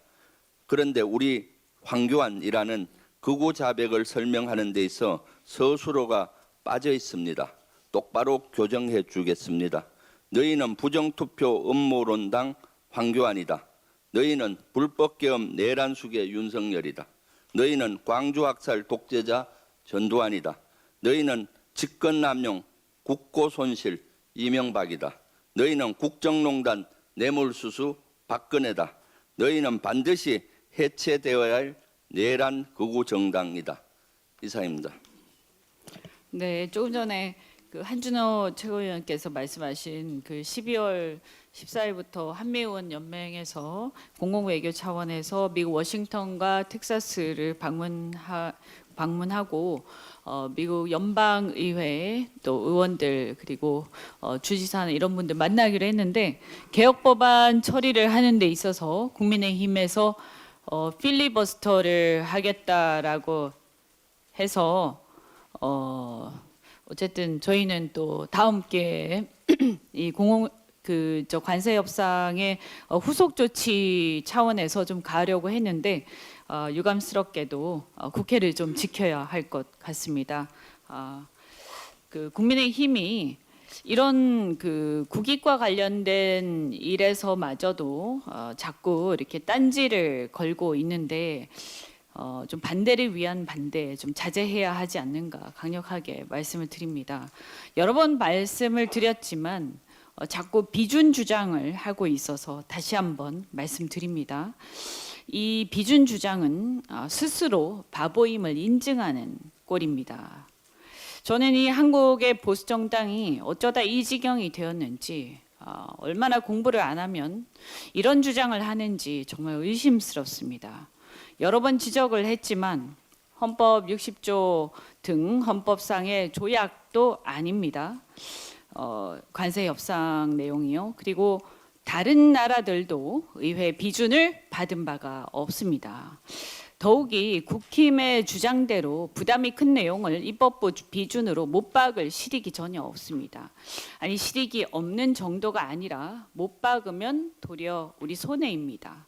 그런데 우리 황교안이라는 극우 자백을 설명하는 데 있어 서술어가 빠져 있습니다. 똑바로 교정해 주겠습니다. 너희는 부정투표 음모론당 황교안이다. 너희는 불법계엄 내란숙의 윤석열이다. 너희는 광주학살 독재자 전두환이다. 너희는 직권남용 국고손실 이명박이다. 너희는 국정농단 뇌물수수 박근혜다. 너희는 반드시 해체되어야 할 내란 극우 정당이다. 이상입니다. 네, 조금 전에 그 한준호 최고위원께서 말씀하신 그 12월 14일부터 한미의원 연맹에서 공공외교 차원에서 미국 워싱턴과 텍사스를 방문하고 미국 연방의회 또 의원들 그리고 주지사나 이런 분들 만나기로 했는데 개혁법안 처리를 하는 데 있어서 국민의힘에서 필리버스터를 하겠다라고 해서 어쨌든 저희는 또 다음 기회에 이 관세 협상의 후속 조치 차원에서 좀 가려고 했는데 유감스럽게도 국회를 좀 지켜야 할 것 같습니다. 그 국민의힘이 이런 그 국익과 관련된 일에서마저도 자꾸 이렇게 딴지를 걸고 있는데 좀 반대를 위한 반대 좀 자제해야 하지 않는가 강력하게 말씀을 드립니다. 여러 번 말씀을 드렸지만 자꾸 비준 주장을 하고 있어서 다시 한번 말씀드립니다. 이 비준 주장은 스스로 바보임을 인증하는 꼴입니다. 저는 이 한국의 보수 정당이 어쩌다 이 지경이 되었는지 얼마나 공부를 안 하면 이런 주장을 하는지 정말 의심스럽습니다. 여러 번 지적을 했지만 헌법 60조 등 헌법상의 조약도 아닙니다. 관세 협상 내용이요. 그리고 다른 나라들도 의회 비준을 받은 바가 없습니다. 더욱이 국힘의 주장대로 부담이 큰 내용을 입법부 비준으로 못 박을 실익이 전혀 없습니다. 아니 실익이 없는 정도가 아니라 못 박으면 도리어 우리 손해입니다.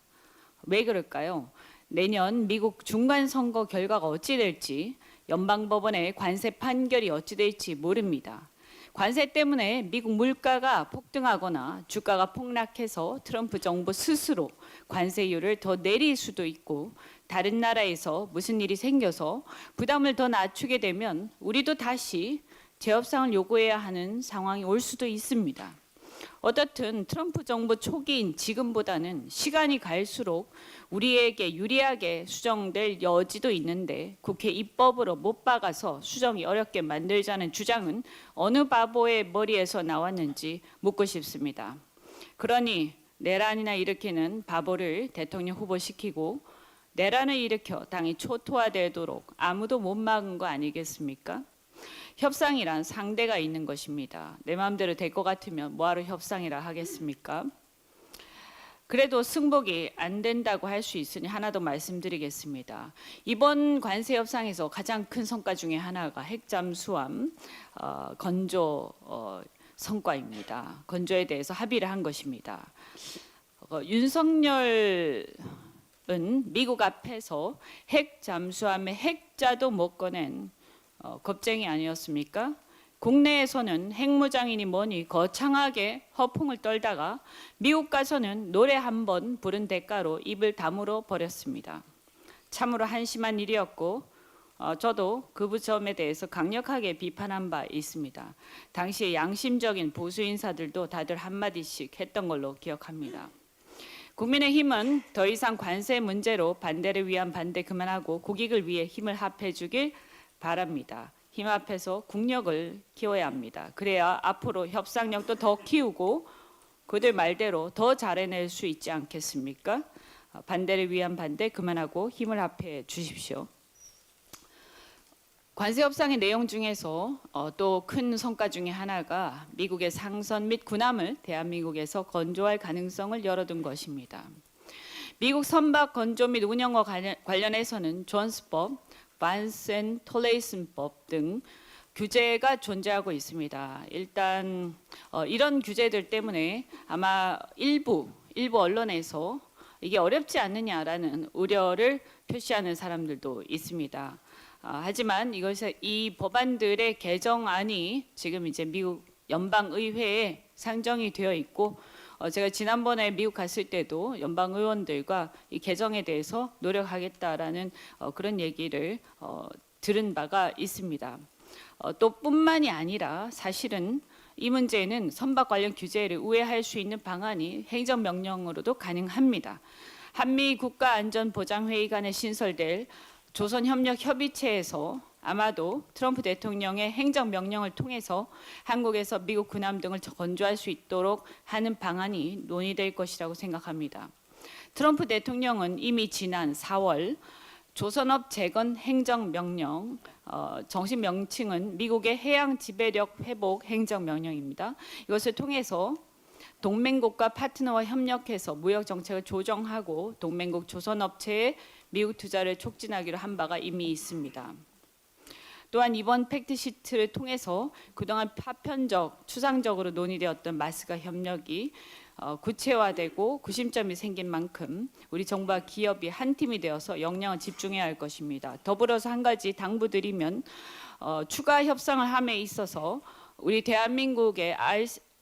왜 그럴까요? 내년 미국 중간선거 결과가 어찌 될지 연방법원의 관세 판결이 어찌 될지 모릅니다. 관세 때문에 미국 물가가 폭등하거나 주가가 폭락해서 트럼프 정부 스스로 관세율을 더 내릴 수도 있고 다른 나라에서 무슨 일이 생겨서 부담을 더 낮추게 되면 우리도 다시 재협상을 요구해야 하는 상황이 올 수도 있습니다. 어떻든 트럼프 정부 초기인 지금보다는 시간이 갈수록 우리에게 유리하게 수정될 여지도 있는데 국회 입법으로 못 박아서 수정이 어렵게 만들자는 주장은 어느 바보의 머리에서 나왔는지 묻고 싶습니다. 그러니 내란이나 일으키는 바보를 대통령 후보 시키고 내란을 일으켜 당이 초토화되도록 아무도 못 막은 거 아니겠습니까? 협상이란 상대가 있는 것입니다. 내 마음대로 될 것 같으면 뭐하러 협상이라 하겠습니까? 그래도 승복이 안 된다고 할 수 있으니 하나 더 말씀드리겠습니다. 이번 관세 협상에서 가장 큰 성과 중에 하나가 핵잠수함 건조 성과입니다. 건조에 대해서 합의를 한 것입니다. 윤석열은 미국 앞에서 핵잠수함의 핵자도 못 꺼낸 겁쟁이 아니었습니까? 국내에서는 핵무장이니 뭐니 거창하게 허풍을 떨다가 미국 가서는 노래 한 번 부른 대가로 입을 다물어 버렸습니다. 참으로 한심한 일이었고 저도 그 점에 대해서 강력하게 비판한 바 있습니다. 당시에 양심적인 보수 인사들도 다들 한마디씩 했던 걸로 기억합니다. 국민의힘은 더 이상 관세 문제로 반대를 위한 반대 그만하고 국익을 위해 힘을 합해주길 바랍니다. 힘 합해서 국력을 키워야 합니다. 그래야 앞으로 협상력도 더 키우고 그들 말대로 더 잘해낼 수 있지 않겠습니까? 반대를 위한 반대 그만하고 힘을 합해 주십시오. 관세 협상의 내용 중에서 또 큰 성과 중에 하나가 미국의 상선 및 군함을 대한민국에서 건조할 가능성을 열어둔 것입니다. 미국 선박 건조 및 운영과 관련해서는 존스법, 반센 톨레이슨법 등 규제가 존재하고 있습니다. 일단 이런 규제들 때문에 아마 일부 언론에서 이게 어렵지 않느냐라는 우려를 표시하는 사람들도 있습니다. 하지만 이 법안들의 개정안이 지금 이제 미국 연방의회에 상정이 되어 있고 제가 지난번에 미국 갔을 때도 연방 의원들과 이 개정에 대해서 노력하겠다라는 그런 얘기를 들은 바가 있습니다. 또 뿐만이 아니라 사실은 이 문제는 선박 관련 규제를 우회할 수 있는 방안이 행정명령으로도 가능합니다. 한미 국가안전보장회의 간에 신설될 조선협력협의체에서 아마도 트럼프 대통령의 행정명령을 통해서 한국에서 미국 군함 등을 건조할 수 있도록 하는 방안이 논의될 것이라고 생각합니다. 트럼프 대통령은 이미 지난 4월 조선업 재건 행정명령, 정식 명칭은 미국의 해양 지배력 회복 행정명령입니다. 이것을 통해서 동맹국과 파트너와 협력해서 무역 정책을 조정하고 동맹국 조선업체의 미국 투자를 촉진하기로 한 바가 이미 있습니다. 또한 이번 팩트시트를 통해서 그동안 파편적, 추상적으로 논의되었던 마스가 협력이 구체화되고 구심점이 생긴 만큼 우리 정부와 기업이 한 팀이 되어서 역량을 집중해야 할 것입니다. 더불어서 한 가지 당부드리면 추가 협상을 함에 있어서 우리 대한민국의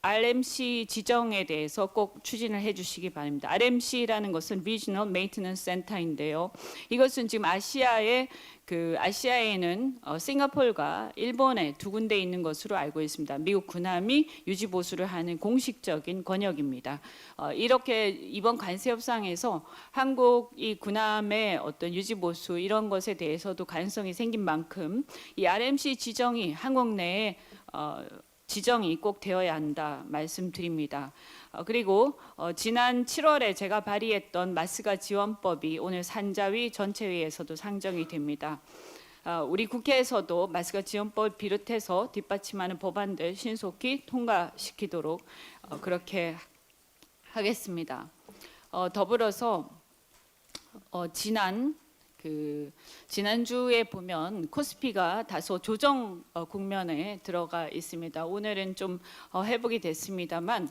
RMC 지정에 대해서 꼭 추진을 해주시기 바랍니다. RMC라는 것은 Regional Maintenance Center인데요. 이것은 지금 아시아에는 싱가포르가 일본에 두 군데 있는 것으로 알고 있습니다. 미국 군함이 유지 보수를 하는 공식적인 권역입니다. 이렇게 이번 관세 협상에서 한국이 군함의 어떤 유지 보수 이런 것에 대해서도 가능성이 생긴 만큼 이 RMC 지정이 한국 내에 지정이 꼭 되어야 한다 말씀드립니다. 그리고 지난 7월에 제가 발의했던 마스가 지원법이 오늘 산자위 전체회의에서도 상정이 됩니다. 우리 국회에서도 마스가 지원법을 비롯해서 뒷받침하는 법안들 신속히 통과시키도록 그렇게 하겠습니다. 더불어서 지난주에 보면 코스피가 다소 조정 국면에 들어가 있습니다. 오늘은 좀 회복이 됐습니다만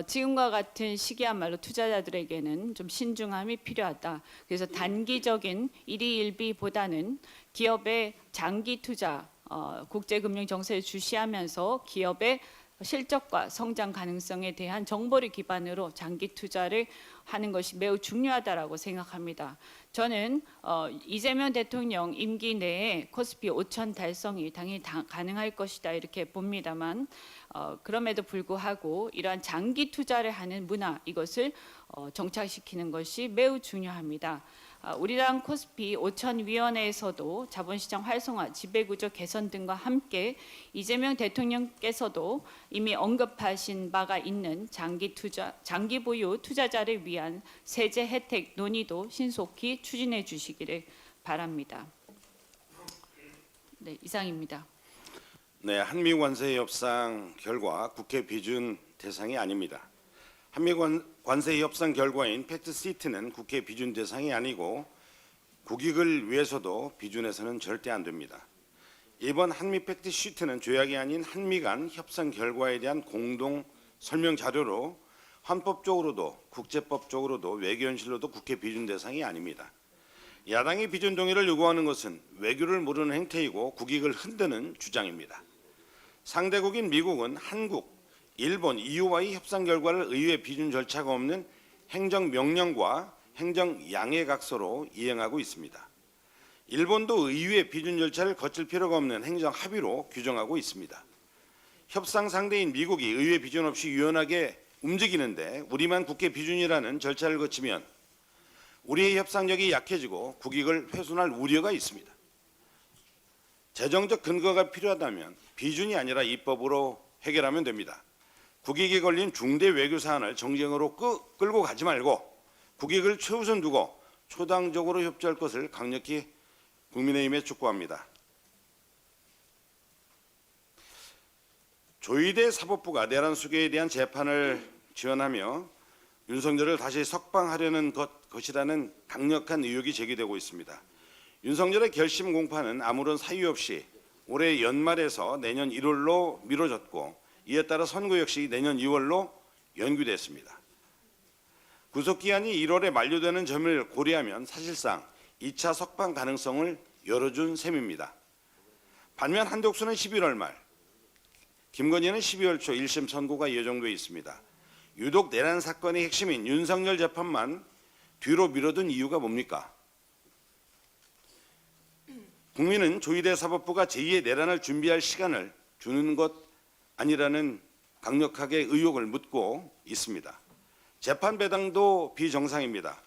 지금과 같은 시기야말로 투자자들에게는 좀 신중함이 필요하다. 그래서 단기적인 일희일비보다는 기업의 장기 투자, 국제금융 정세를 주시하면서 기업의 실적과 성장 가능성에 대한 정보를 기반으로 장기 투자를 하는 것이 매우 중요하다라고 생각합니다. 저는 이재명 대통령 임기 내에 코스피 5천 달성이 당연히 가능할 것이다 이렇게 봅니다만 그럼에도 불구하고 이러한 장기 투자를 하는 문화 이것을 정착시키는 것이 매우 중요합니다. 우리 당 코스피 오천위원회에서도 자본시장 활성화, 지배구조 개선 등과 함께 이재명 대통령께서도 이미 언급하신 바가 있는 장기 보유 투자자를 위한 세제 혜택 논의도 신속히 추진해 주시기를 바랍니다. 네, 이상입니다. 네, 한미 관세 협상 결과 국회 비준 대상이 아닙니다. 한미 관세 협상 결과인 팩트 시트는 국회 비준 대상이 아니고 국익을 위해서도 비준해서는 절대 안 됩니다. 이번 한미 팩트 시트는 조약이 아닌 한미 간 협상 결과에 대한 공동 설명 자료로 헌법적으로도 국제법적으로도 외교현실로도 국회 비준 대상이 아닙니다. 야당이 비준 동의를 요구하는 것은 외교를 모르는 행태이고 국익을 흔드는 주장입니다. 상대국인 미국은 한국, 일본, EU와의 협상 결과를 의회 비준 절차가 없는 행정명령과 행정양해각서로 이행하고 있습니다. 일본도 의회 비준 절차를 거칠 필요가 없는 행정합의로 규정하고 있습니다. 협상 상대인 미국이 의회 비준 없이 유연하게 움직이는데 우리만 국회 비준이라는 절차를 거치면 우리의 협상력이 약해지고 국익을 훼손할 우려가 있습니다. 재정적 근거가 필요하다면 비준이 아니라 입법으로 해결하면 됩니다. 국익에 걸린 중대 외교 사안을 정쟁으로 끌고 가지 말고 국익을 최우선 두고 초당적으로 협조할 것을 강력히 국민의힘에 촉구합니다. 조희대 사법부가 내란 수괴에 대한 재판을 지원하며 윤석열을 다시 석방하려는 것이라는 강력한 의혹이 제기되고 있습니다. 윤석열의 결심 공판은 아무런 사유 없이 올해 연말에서 내년 1월로 미뤄졌고 이에 따라 선고 역시 내년 2월로 연기됐습니다. 구속기한이 1월에 만료되는 점을 고려하면 사실상 2차 석방 가능성을 열어준 셈입니다. 반면 한독수는 11월 말, 김건희는 12월 초 1심 선고가 예정돼 있습니다. 유독 내란 사건의 핵심인 윤석열 재판만 뒤로 미뤄둔 이유가 뭡니까? 국민은 조희대 사법부가 제2의 내란을 준비할 시간을 주는 것 아니라는 강력하게 의혹을 묻고 있습니다. 재판 배당도 비정상입니다.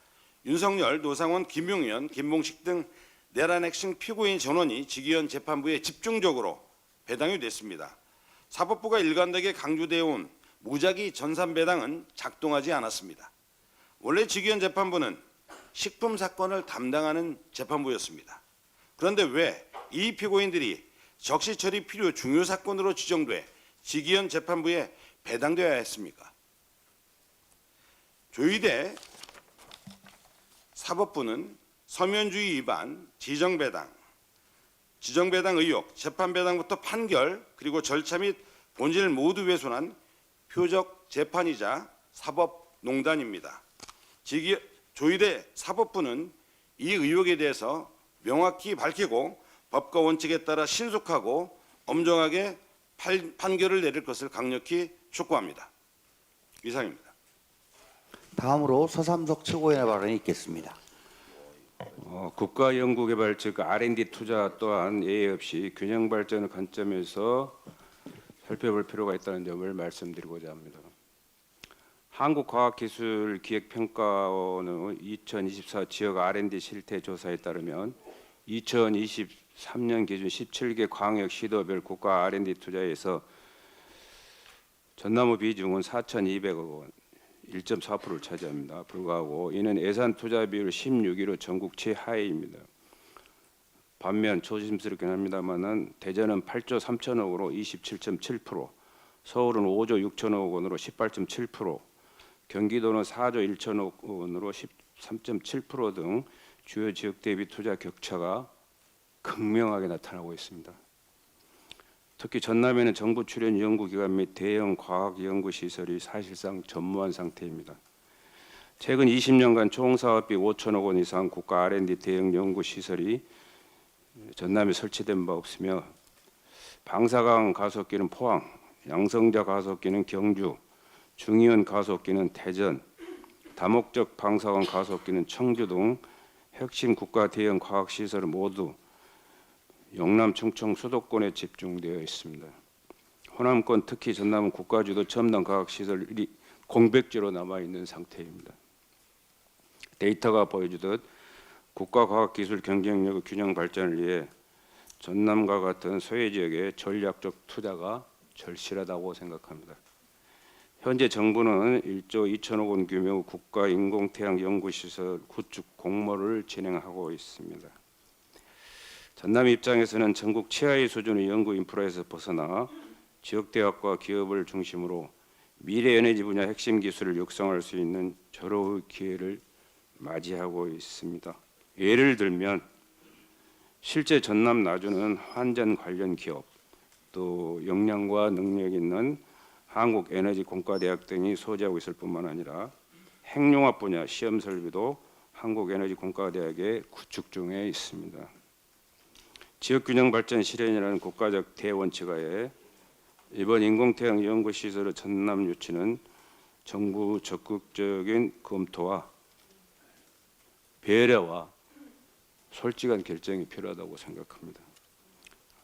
윤석열, 노상원, 김용현, 김봉식 등 내란 핵심 피고인 전원이 직위원 재판부에 집중적으로 배당이 됐습니다. 사법부가 일관되게 강조되어 온 무작위 전산 배당은 작동하지 않았습니다. 원래 직위원 재판부는 식품 사건을 담당하는 재판부였습니다. 그런데 왜 이 피고인들이 적시 처리 필요 중요 사건으로 지정돼 직위원 재판부에 배당되어야 했습니까? 조희대 사법부는 서면주의 위반, 지정배당 의혹, 재판배당부터 판결 그리고 절차 및 본질을 모두 훼손한 표적 재판이자 사법농단입니다. 조희대 사법부는 이 의혹에 대해서 명확히 밝히고 법과 원칙에 따라 신속하고 엄정하게 판결을 내릴 것을 강력히 촉구합니다. 이상입니다. 다음으로 서삼석 최고위원의 발언이 있겠습니다. 국가연구개발 즉 R&D 투자 또한 예외 없이 균형 발전의 관점에서 살펴볼 필요가 있다는 점을 말씀드리고자 합니다. 한국과학기술기획평가원의 2024 지역 R&D 실태 조사에 따르면 2023년 기준 17개 광역 시도별 국가 R&D 투자에서 전남의 비중은 4,200억 원, 1.4%를 차지합니다. 불구하고 이는 예산 투자 비율 16위로 전국 최하위입니다. 반면 조심스럽긴 합니다만은 대전은 8조 3천억으로 27.7%, 서울은 5조 6천억 원으로 18.7%, 경기도는 4조 1천억 원으로 13.7% 등 주요 지역 대비 투자 격차가 극명하게 나타나고 있습니다. 특히 전남에는 정부 출연 연구기관 및 대형 과학연구시설이 사실상 전무한 상태입니다. 최근 20년간 총 사업비 5천억 원 이상 국가 R&D 대형 연구시설이 전남에 설치된 바 없으며 방사강 가속기는 포항, 양성자 가속기는 경주, 중이온 가속기는 대전, 다목적 방사강 가속기는 청주 등 핵심 국가 대형 과학시설은 모두 영남, 충청, 수도권에 집중되어 있습니다. 호남권 특히 전남은 국가주도 첨단 과학시설이 공백지로 남아있는 상태입니다. 데이터가 보여주듯 국가 과학기술 경쟁력 균형 발전을 위해 전남과 같은 소외 지역의 전략적 투자가 절실하다고 생각합니다. 현재 정부는 1조 2천억 원 규모 국가 인공태양 연구시설 구축 공모를 진행하고 있습니다. 전남 입장에서는 전국 최하위 수준의 연구 인프라에서 벗어나 지역 대학과 기업을 중심으로 미래 에너지 분야 핵심 기술을 육성할 수 있는 절호의 기회를 맞이하고 있습니다. 예를 들면 실제 전남 나주는 환전 관련 기업, 또 역량과 능력 있는 한국에너지공과대학 등이 소재하고 있을 뿐만 아니라 핵융합 분야 시험 설비도 한국에너지공과대학에 구축 중에 있습니다. 지역균형 발전 실현이라는 국가적 대원칙하에 이번 인공태양 연구시설의 전남 유치는 정부 적극적인 검토와 배려와 솔직한 결정이 필요하다고 생각합니다.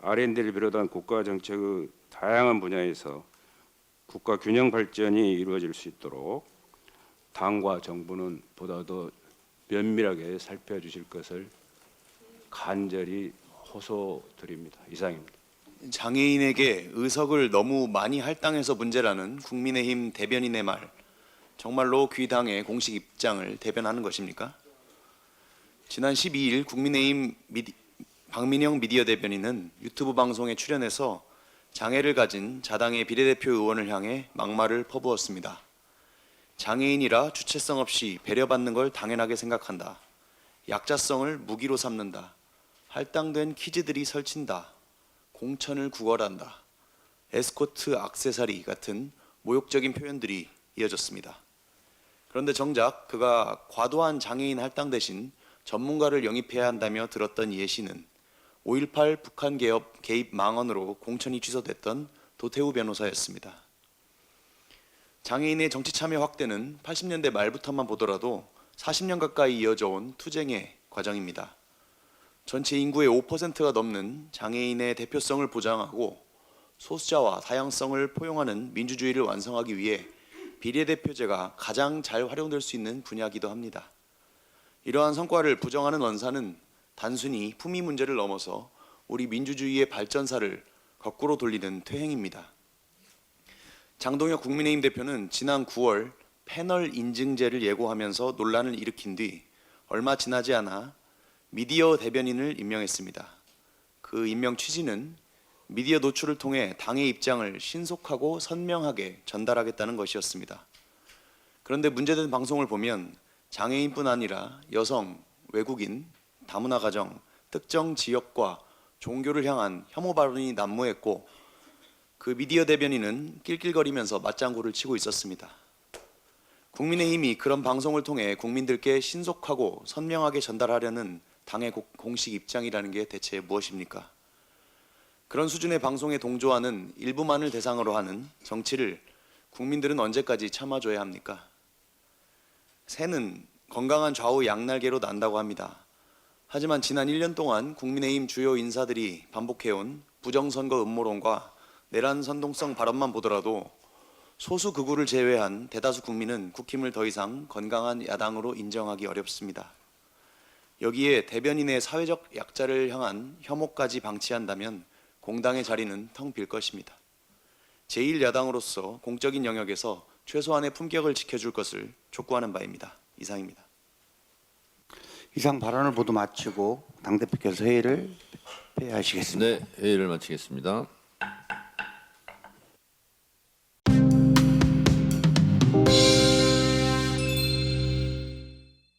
R&D를 비롯한 국가 정책의 다양한 분야에서 국가 균형 발전이 이루어질 수 있도록 당과 정부는 보다 더 면밀하게 살펴주실 것을 간절히 호소드립니다. 이상입니다. 장애인에게 의석을 너무 많이 할당해서 문제라는 국민의힘 대변인의 말, 정말로 귀당의 공식 입장을 대변하는 것입니까? 지난 12일 국민의힘 박민영 미디어 대변인은 유튜브 방송에 출연해서 장애를 가진 자당의 비례대표 의원을 향해 막말을 퍼부었습니다. 장애인이라 주체성 없이 배려받는 걸 당연하게 생각한다. 약자성을 무기로 삼는다. 할당된 키즈들이 설친다. 공천을 구걸한다. 에스코트 액세서리 같은 모욕적인 표현들이 이어졌습니다. 그런데 정작 그가 과도한 장애인 할당 대신 전문가를 영입해야 한다며 들었던 예시는 5.18 북한 개입 망언으로 공천이 취소됐던 도태우 변호사였습니다. 장애인의 정치 참여 확대는 80년대 말부터만 보더라도 40년 가까이 이어져 온 투쟁의 과정입니다. 전체 인구의 5%가 넘는 장애인의 대표성을 보장하고 소수자와 다양성을 포용하는 민주주의를 완성하기 위해 비례대표제가 가장 잘 활용될 수 있는 분야이기도 합니다. 이러한 성과를 부정하는 언사는 단순히 품위 문제를 넘어서 우리 민주주의의 발전사를 거꾸로 돌리는 퇴행입니다. 장동혁 국민의힘 대표는 지난 9월 패널 인증제를 예고하면서 논란을 일으킨 뒤 얼마 지나지 않아 미디어 대변인을 임명했습니다. 그 임명 취지는 미디어 노출을 통해 당의 입장을 신속하고 선명하게 전달하겠다는 것이었습니다. 그런데 문제된 방송을 보면 장애인뿐 아니라 여성, 외국인, 다문화 가정, 특정 지역과 종교를 향한 혐오 발언이 난무했고 그 미디어 대변인은 낄낄거리면서 맞장구를 치고 있었습니다. 국민의힘이 그런 방송을 통해 국민들께 신속하고 선명하게 전달하려는 당의 공식 입장이라는 게 대체 무엇입니까? 그런 수준의 방송에 동조하는 일부만을 대상으로 하는 정치를 국민들은 언제까지 참아줘야 합니까? 새는 건강한 좌우 양날개로 난다고 합니다. 하지만 지난 1년 동안 국민의힘 주요 인사들이 반복해온 부정선거 음모론과 내란 선동성 발언만 보더라도 소수 극우를 제외한 대다수 국민은 국힘을 더 이상 건강한 야당으로 인정하기 어렵습니다. 여기에 대변인의 사회적 약자를 향한 혐오까지 방치한다면 공당의 자리는 텅 빌 것입니다. 제1야당으로서 공적인 영역에서 최소한의 품격을 지켜줄 것을 촉구하는 바입니다. 이상입니다. 이상 발언을 모두 마치고 당대표께서 회의를 폐하시겠습니다. 네, 회의를 마치겠습니다.